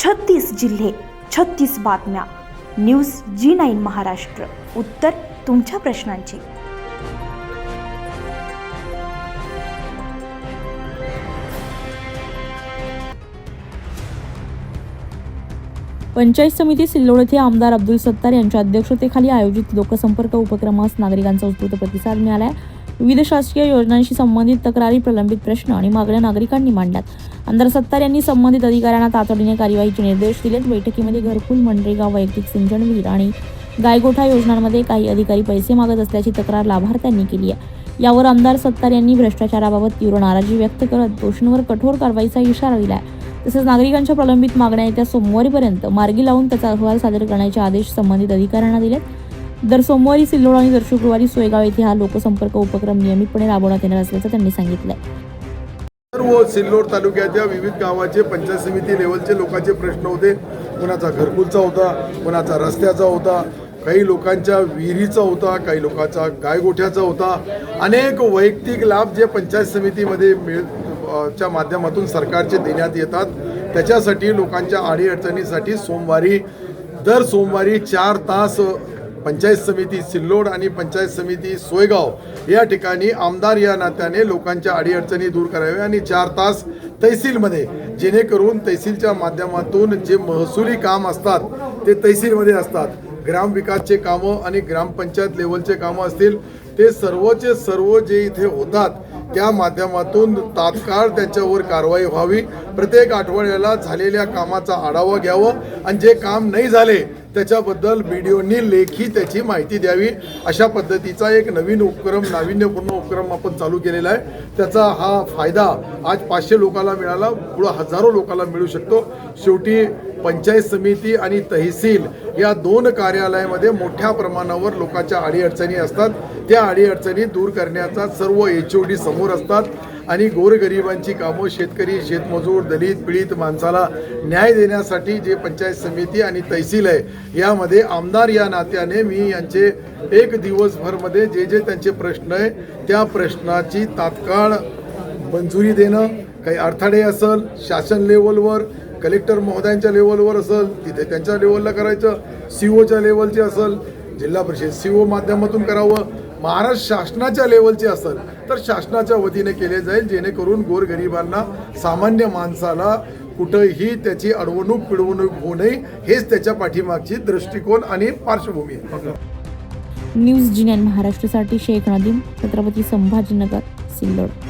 36 जिल्हे, 36 बातम्या. News G9 Maharashtra. उत्तर तुमच्या प्रश्नांची. पंचायत समिती सिल्लोड येथे आमदार अब्दुल सत्तार यांच्या अध्यक्षतेखाली आयोजित लोकसंपर्क उपक्रमास नागरिकांचा उत्स्फूर्त प्रतिसाद मिळाला. विविध शासकीय योजनांशी संबंधित तक्रारी, प्रलंबित प्रश्न आणि मागण्या नागरिकांनी मांडल्यात. आमदार सत्तार यांनी संबंधित अधिकाऱ्यांना तातडीने कार्यवाहीचे निर्देश दिलेत. बैठकीमध्ये घरकुल, मनरेगा, वैयक्तिक सिंचन विहीर आणि गायगोठा योजनांमध्ये काही अधिकारी पैसे मागत असल्याची तक्रार लाभार्थ्यांनी केली आहे. यावर आमदार सत्तार यांनी भ्रष्टाचाराबाबत तीव्र नाराजी व्यक्त करत दोषींवर कठोर कारवाईचा इशारा दिला आहे. तसेच नागरिकांच्या प्रलंबित मागण्या येत्या सोमवारीपर्यंत मार्गी लावून त्याचा अहवाल सादर करण्याचे आदेश संबंधित अधिकाऱ्यांना दिलेत. दर सोमवारी सिल्लोड आणि दर शुक्रवारी सोयगाव येथे हा लोकसंपर्क उपक्रम नियमितपणे राबवण्यात येणार असल्याचं त्यांनी सांगितलं. सर्व सिल्लोड तालुक्याच्या विविध गावाचे पंचायत समिती लेवलचे लोकांचे प्रश्न होते. कोणाचा घरकुलचा होता, कोणाचा रस्त्याचा होता, काही लोकांच्या विहिरीचा होता, काही लोकांचा गायगोठ्याचा होता. अनेक वैयक्तिक लाभ जे पंचायत समितीमध्ये च्या माध्यमातून सरकारचे देण्यात येतात, त्याच्यासाठी लोकांच्या अडीअडचणीसाठी दर सोमवारी 4 तास पंचायत समिती सिल्लोड आणि पंचायत समिती सोयगाव या ठिकाणी आमदार या नात्याने लोकांच्या अडीअडचणी दूर कराव्या आणि 4 तास तहसीलमध्ये, जेणेकरून तहसीलच्या माध्यमातून जे महसुली काम असतात ते तहसीलमध्ये असतात. ग्रामविकासचे कामं आणि ग्रामपंचायत लेवलचे कामं असतील, ते सर्वचे सर्व जे इथे होतात त्या माध्यमातून तात्काळ त्याच्यावर कारवाई व्हावी. प्रत्येक आठवड्याला झालेल्या कामाचा आढावा घ्यावं आणि जे काम नाही झाले त्याच्याबद्दल BDOनी लेखी त्याची माहिती द्यावी. अशा पद्धतीचा एक नवीन उपक्रम, नाविन्यपूर्ण उपक्रम आपण चालू केलेला आहे. त्याचा हा फायदा आज 500 लोकांना मिळाला, पुढे हजारो लोकांना मिळू शकतो. शेवटी पंचायत समिती आणि तहसील या 2 कार्यालयामध्ये मोठ्या प्रमाणावर लोकांच्या अडीअडचणी असतात. त्या अडीअडचणी दूर करण्याचा सर्व HOD समोर असतात आणि गोरगरिबांची कामं, शेतकरी, शेतमजूर, दलित, पीडित माणसाला न्याय देण्यासाठी जे पंचायत समिती आणि तहसील आहे यामध्ये आमदार या नात्याने मी यांचे एक दिवसभरमध्ये जे त्यांचे प्रश्न आहे त्या प्रश्नाची तात्काळ मंजुरी देणं, काही अडथळे असेल शासन लेवलवर, कलेक्टर महोदयांच्या लेवलवर असेल तिथे त्यांच्या लेवलला करायचं, CO च्या लेवलचे असेल जिल्हा परिषद CO माध्यमातून करावं, महाराष्ट्र शासनाच्या लेवलचे असेल तर शासनाच्या वतीने केले जाईल, जेणेकरून गोरगरिबांना, सामान्य माणसाला कुठंही त्याची पिडवणूक होऊ नये. हेच त्याच्या पाठीमागची दृष्टिकोन आणि पार्श्वभूमी आहे. न्यूज G9 महाराष्ट्रासाठी शेख नदीम, छत्रपती संभाजीनगर, सिल्लोड.